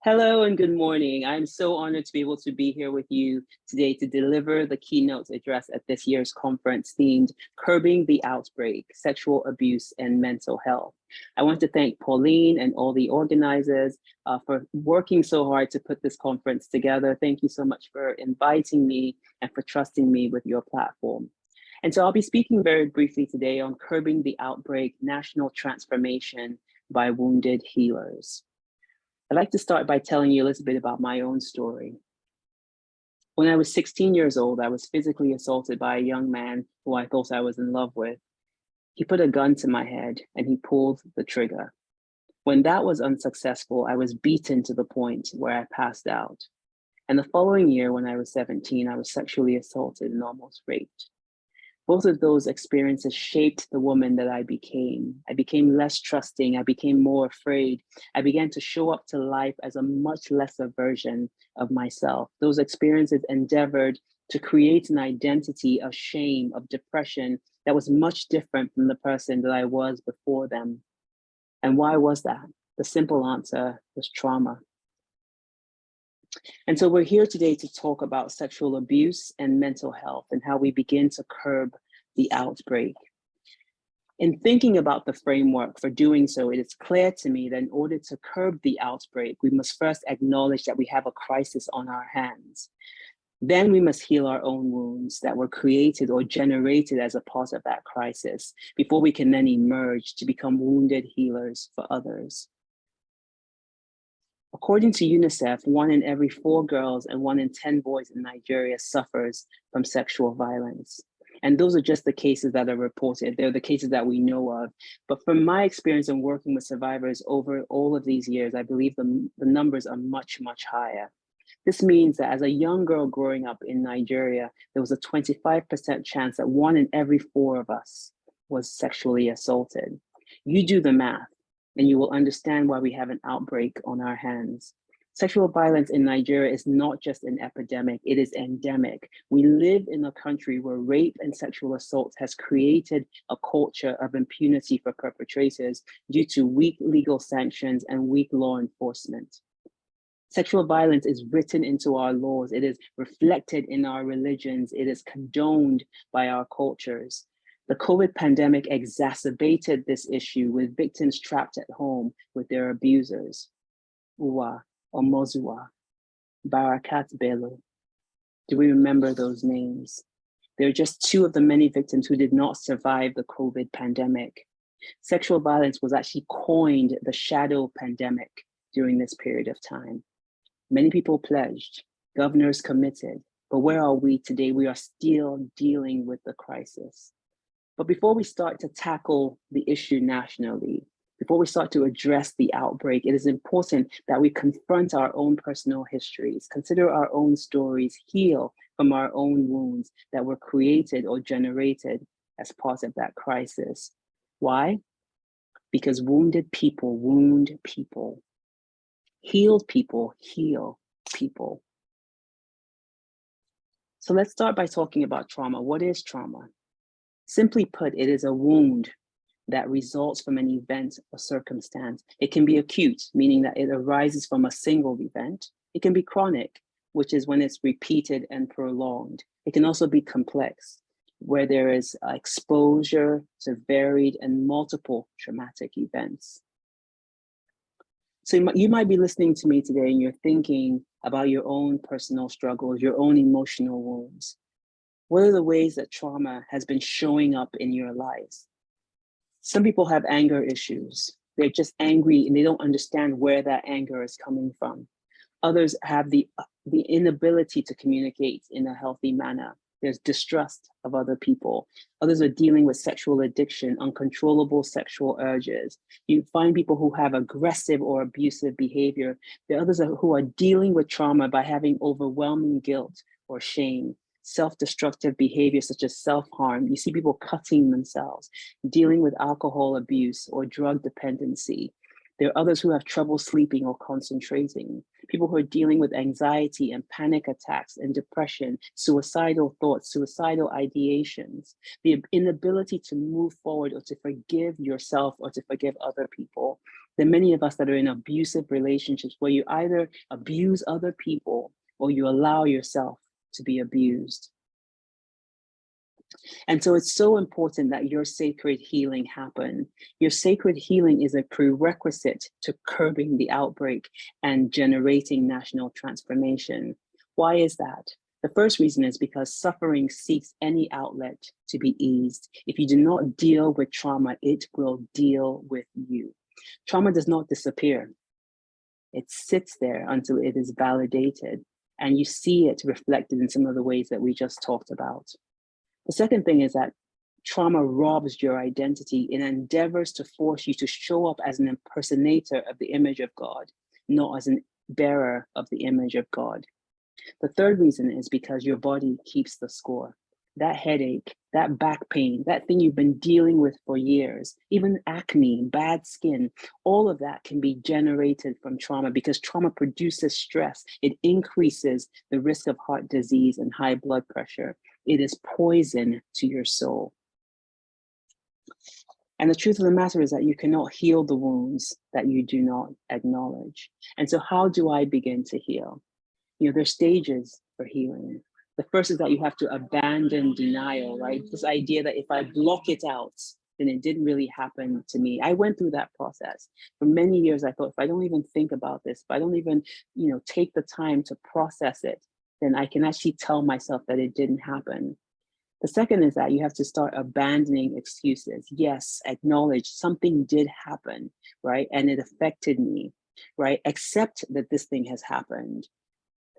Hello and good morning. I'm so honored to be able to be here with you today to deliver the keynote address at this year's conference themed Curbing the Outbreak, Sexual Abuse and Mental Health. I want to thank Pauline and all the organizers for working so hard to put this conference together. Thank you so much for inviting me and for trusting me with your platform. And so I'll be speaking very briefly today on Curbing the Outbreak, National Transformation by Wounded Healers. I'd like to start by telling you a little bit about my own story. When I was 16 years old, I was physically assaulted by a young man who I thought I was in love with. He put a gun to my head and he pulled the trigger. When that was unsuccessful, I was beaten to the point where I passed out. And the following year, when I was 17, I was sexually assaulted and almost raped. Both of those experiences shaped the woman that I became. I became less trusting. I became more afraid. I began to show up to life as a much lesser version of myself. Those experiences endeavored to create an identity of shame, of depression that was much different from the person that I was before them. And why was that? The simple answer was trauma. And so we're here today to talk about sexual abuse and mental health and how we begin to curb the outbreak. In thinking about the framework for doing so, it is clear to me that in order to curb the outbreak, we must first acknowledge that we have a crisis on our hands. Then we must heal our own wounds that were created or generated as a part of that crisis before we can then emerge to become wounded healers for others. According to UNICEF, 1 in every 4 girls and 1 in 10 boys in Nigeria suffers from sexual violence. And those are just the cases that are reported. They're the cases that we know of. But from my experience in working with survivors over all of these years, I believe the numbers are much, much higher. This means that as a young girl growing up in Nigeria, there was a 25% chance that 1 in every 4 of us was sexually assaulted. You do the math, and you will understand why we have an outbreak on our hands. Sexual violence in Nigeria is not just an epidemic, it is endemic. We live in a country where rape and sexual assault has created a culture of impunity for perpetrators due to weak legal sanctions and weak law enforcement. Sexual violence is written into our laws, it is reflected in our religions, it is condoned by our cultures. The COVID pandemic exacerbated this issue with victims trapped at home with their abusers. Uwa, Omozua, Barakat Bello. Do we remember those names? They're just 2 of the many victims who did not survive the COVID pandemic. Sexual violence was actually coined the shadow pandemic during this period of time. Many people pledged, governors committed, but where are we today? We are still dealing with the crisis. But before we start to tackle the issue nationally, before we start to address the outbreak, it is important that we confront our own personal histories, consider our own stories, heal from our own wounds that were created or generated as part of that crisis. Why? Because wounded people wound people. Healed people heal people. So let's start by talking about trauma. What is trauma? Simply put, it is a wound that results from an event or circumstance. It can be acute, meaning that it arises from a single event. It can be chronic, which is when it's repeated and prolonged. It can also be complex, where there is exposure to varied and multiple traumatic events. So you might be listening to me today and you're thinking about your own personal struggles, your own emotional wounds. What are the ways that trauma has been showing up in your lives? Some people have anger issues. They're just angry and they don't understand where that anger is coming from. Others have the inability to communicate in a healthy manner. There's distrust of other people. Others are dealing with sexual addiction, uncontrollable sexual urges. You find people who have aggressive or abusive behavior. There are others who are dealing with trauma by having overwhelming guilt or shame. Self-destructive behavior such as self-harm. You see people cutting themselves, dealing with alcohol abuse or drug dependency. There are others who have trouble sleeping or concentrating. People who are dealing with anxiety and panic attacks and depression, suicidal thoughts, suicidal ideations, the inability to move forward or to forgive yourself or to forgive other people. There are many of us that are in abusive relationships where you either abuse other people or you allow yourself to be abused. And so it's so important that your sacred healing happen. Your sacred healing is a prerequisite to curbing the outbreak and generating national transformation. Why is that? The first reason is because suffering seeks any outlet to be eased. If you do not deal with trauma, it will deal with you. Trauma does not disappear. It sits there until it is validated, and you see it reflected in some of the ways that we just talked about. The second thing is that trauma robs your identity and endeavors to force you to show up as an impersonator of the image of God, not as an bearer of the image of God. The third reason is because your body keeps the score. That headache, that back pain, that thing you've been dealing with for years, even acne, bad skin, all of that can be generated from trauma because trauma produces stress. It increases the risk of heart disease and high blood pressure. It is poison to your soul. And the truth of the matter is that you cannot heal the wounds that you do not acknowledge. And so how do I begin to heal? There's stages for healing. The first is that you have to abandon denial, right? This idea that if I block it out, then it didn't really happen to me. I went through that process. For many years, I thought, if I don't even think about this, if I don't even, take the time to process it, then I can actually tell myself that it didn't happen. The second is that you have to start abandoning excuses. Yes, acknowledge something did happen, right? And it affected me, right? Accept that this thing has happened.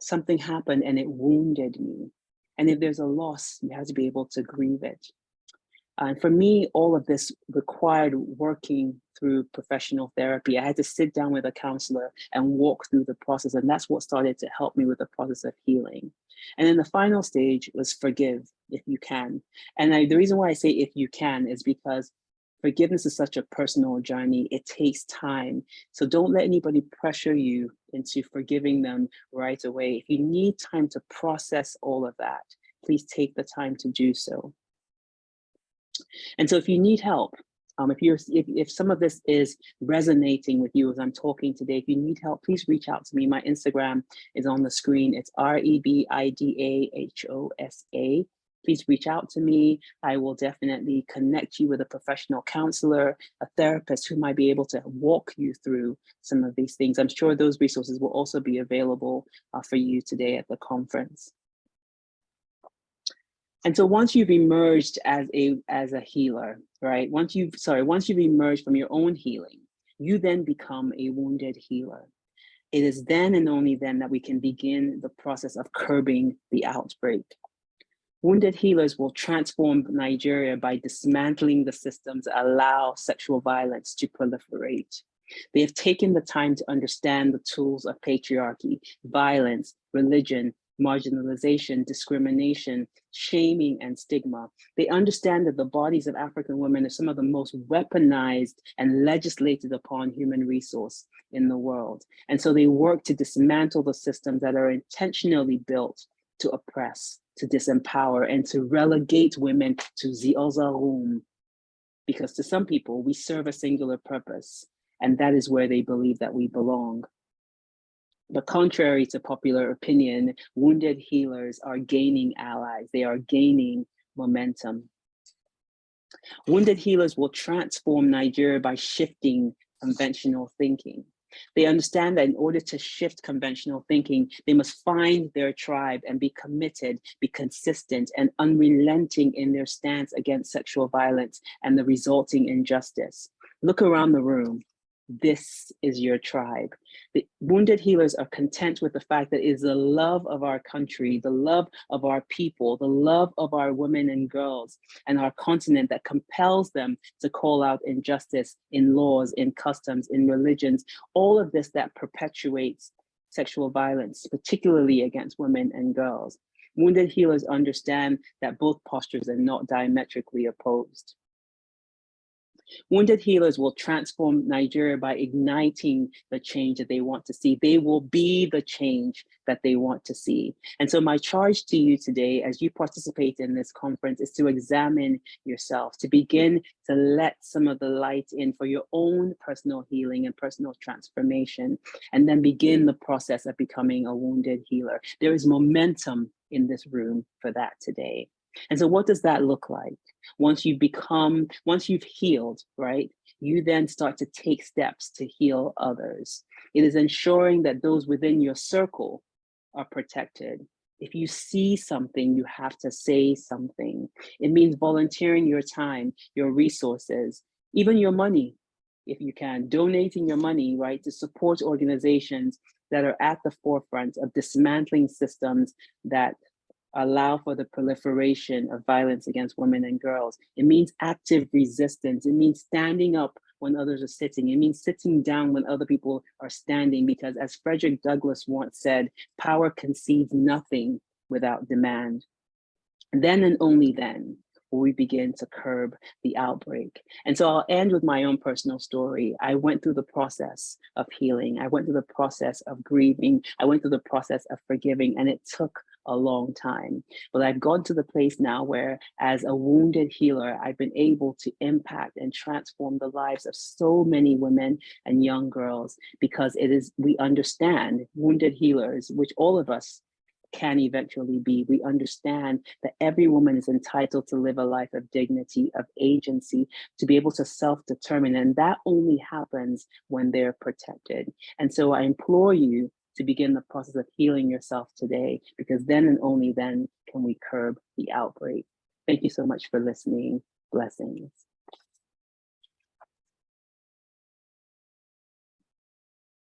Something happened and it wounded me. And if there's a loss, you have to be able to grieve it. And for me, all of this required working through professional therapy. I had to sit down with a counselor and walk through the process. And that's what started to help me with the process of healing. And then the final stage was forgive if you can. And the reason why I say if you can is because forgiveness is such a personal journey. It takes time. So don't let anybody pressure you into forgiving them right away. If you need time to process all of that, please take the time to do so. And so if you need help, if some of this is resonating with you as I'm talking today, if you need help, please reach out to me. My Instagram is on the screen. It's REBIDAHOSA. Please reach out to me. I will definitely connect you with a professional counselor, a therapist who might be able to walk you through some of these things. I'm sure those resources will also be available for you today at the conference. And so once you've emerged as a healer, right? Once you've emerged from your own healing, you then become a wounded healer. It is then and only then that we can begin the process of curbing the outbreak. Wounded healers will transform Nigeria by dismantling the systems that allow sexual violence to proliferate. They have taken the time to understand the tools of patriarchy, violence, religion, marginalization, discrimination, shaming, and stigma. They understand that the bodies of African women are some of the most weaponized and legislated upon human resource in the world. And so they work to dismantle the systems that are intentionally built to oppress, to disempower, and to relegate women to the other room. Because to some people, we serve a singular purpose, and that is where they believe that we belong. But contrary to popular opinion, wounded healers are gaining allies. They are gaining momentum. Wounded healers will transform Nigeria by shifting conventional thinking. They understand that in order to shift conventional thinking, they must find their tribe and be committed, be consistent, and unrelenting in their stance against sexual violence and the resulting injustice. Look around the room. This is your tribe. The wounded healers are content with the fact that it is the love of our country, the love of our people, the love of our women and girls and our continent that compels them to call out injustice in laws, in customs, in religions, all of this that perpetuates sexual violence, particularly against women and girls. Wounded healers understand that both postures are not diametrically opposed. Wounded healers will transform Nigeria by igniting the change that they want to see. They will be the change that they want to see. And so my charge to you today, as you participate in this conference, is to examine yourself, to begin to let some of the light in for your own personal healing and personal transformation, and then begin the process of becoming a wounded healer. There is momentum in this room for that today. And so what does that look like? Once you've healed, right, you then start to take steps to heal others. It is ensuring that those within your circle are protected. If you see something, you have to say something. It means volunteering your time, your resources, even your money, if you can, donating your money, right, to support organizations that are at the forefront of dismantling systems that allow for the proliferation of violence against women and girls. It means active resistance. It means standing up when others are sitting. It means sitting down when other people are standing, because as Frederick Douglass once said, power concedes nothing without demand. Then and only then will we begin to curb the outbreak. And so I'll end with my own personal story. I went through the process of healing. I went through the process of grieving. I went through the process of forgiving, and it took a long time. But I've gone to the place now where, as a wounded healer, I've been able to impact and transform the lives of so many women and young girls, because we understand, wounded healers, which all of us can eventually be. We understand that every woman is entitled to live a life of dignity, of agency, to be able to self-determine. And that only happens when they're protected. And so I implore you to begin the process of healing yourself today, because then and only then can we curb the outbreak. Thank you so much for listening. Blessings.